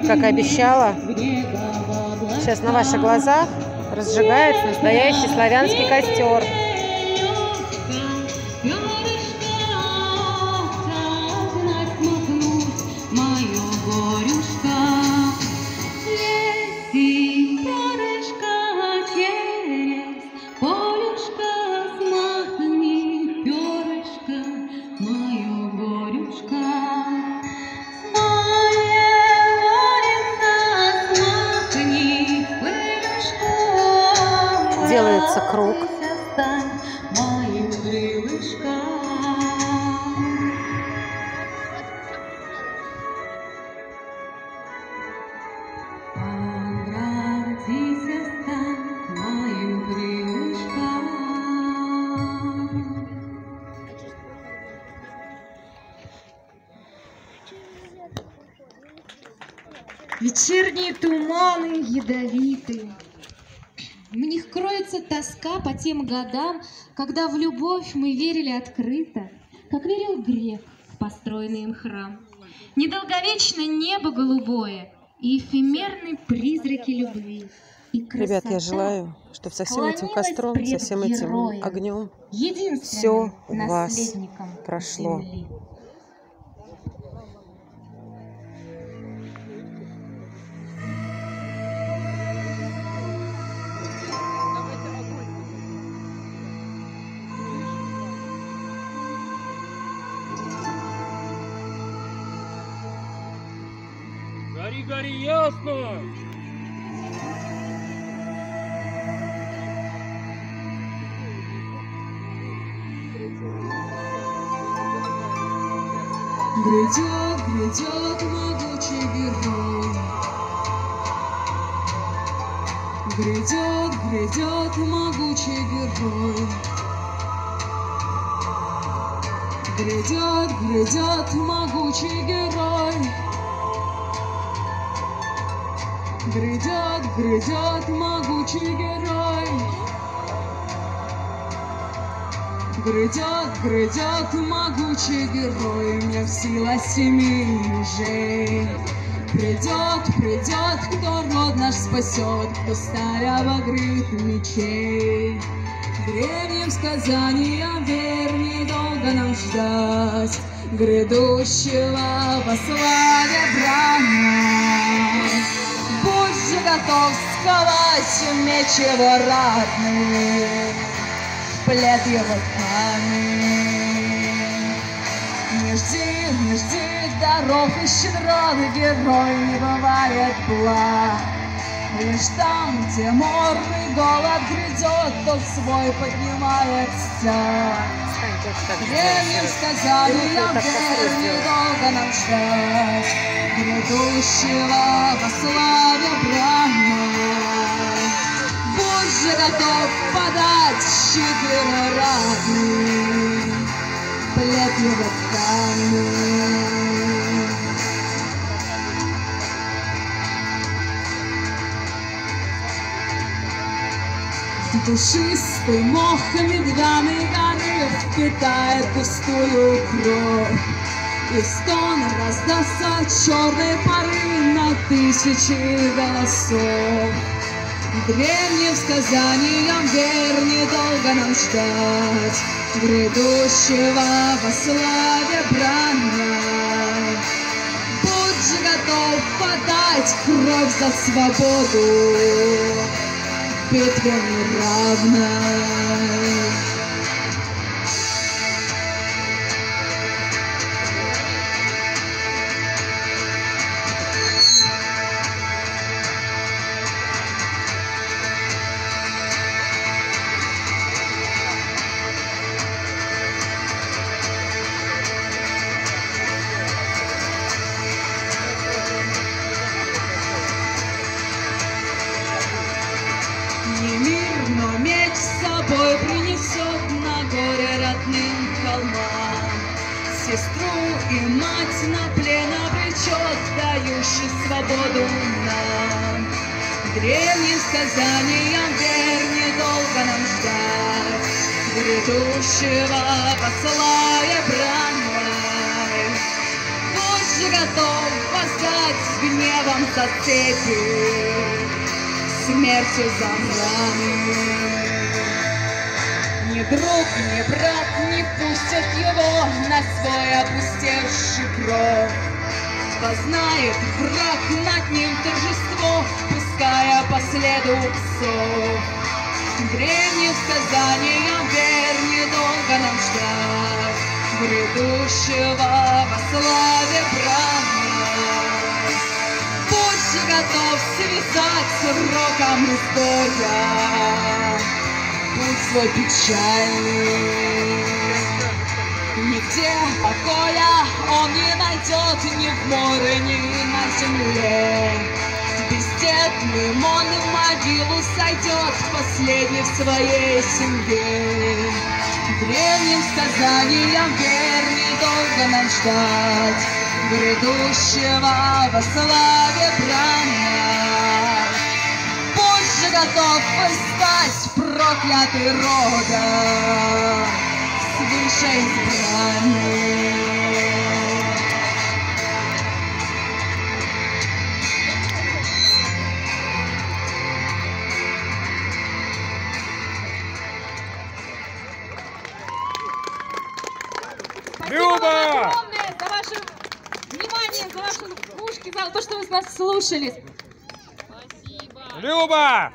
как обещала. Сейчас на ваших глазах разжигается настоящий славянский костер. Делается круг. Вечерние туманы ядовиты. В них кроется тоска по тем годам, когда в любовь мы верили открыто, как верил грек в построенный им храм. Недолговечно небо голубое и эфемерны призраки любви. Ребят, я желаю, чтобы со всем этим костром, со всем этим огнем все у вас прошло. Земли. Гори, гори, ясно! Грядет, грядет могучий герой. Грядет, грядет могучий герой. Грядет, грядет могучий герой. Грядет, грядет могучий герой. Грядет, грядет могучий герой. Мне в сила 7 мужей. Придет, придет, кто род наш спасет, кто сталь обогрит мечей. Древним сказаниям верь, недолго нам ждать грядущего во славе брана. Будь же готов сковать меч его ратный, плет его камень. Не жди даров и щедрот, герой не бывает благ. Лишь там, где морный голод грядет, тот свой поднимает стяг. Древним сказаниям верь, недолго нам ждать грядущего во славе брана. Будь же готов подать щит его ратный, плет его камень. Душистый мох медвяной горы впитает густую кровь, и стон раздастся черной поры на тысячи голосов. Древним сказаниям верь, недолго нам ждать грядущего во славе брана. Будь же готов подать кровь за свободу в битве неравной. Не мир, но меч с собой принесет на горе родным холмам. Сестру и мать на плен обречет, дающий свободу нам. Древним сказаниям верь, недолго нам ждать грядущего во славе брана. Будь же готов воздать гневом зацепит, смертью за раны. Ни друг, ни брат не пустят его на свой опустевший кров. Познает враг над ним торжество, пуская по следу псов. Древним сказаниям верь, недолго нам ждать грядущего во славе брата. Будь же готов связать с роком изгоя путь свой печальный. Нигде покоя он не найдет ни в море, ни на земле. Бездетным он в могилу сойдет, последний в своей семье. Древним сказаниям верь, недолго нам ждать грядущего во славе брана. Будь же готов восстать, проклятый рода, свыше избранный. Люба! Огромное за ваше внимание, за ваши ушки, за то, что вы нас слушали. Спасибо. Люба!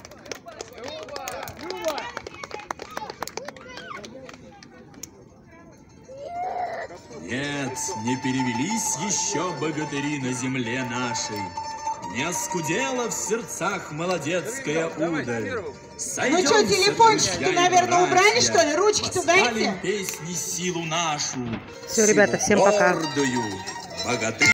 Нет, не перевелись еще богатыри на земле нашей. Не оскудела в сердцах молодецкая удаль. Ну что, телефончики-то, наверное, убрали, что ли? Ручки-то дайте. Песни силу нашу. Все, ребята, всем пока. Гордую, богатырь.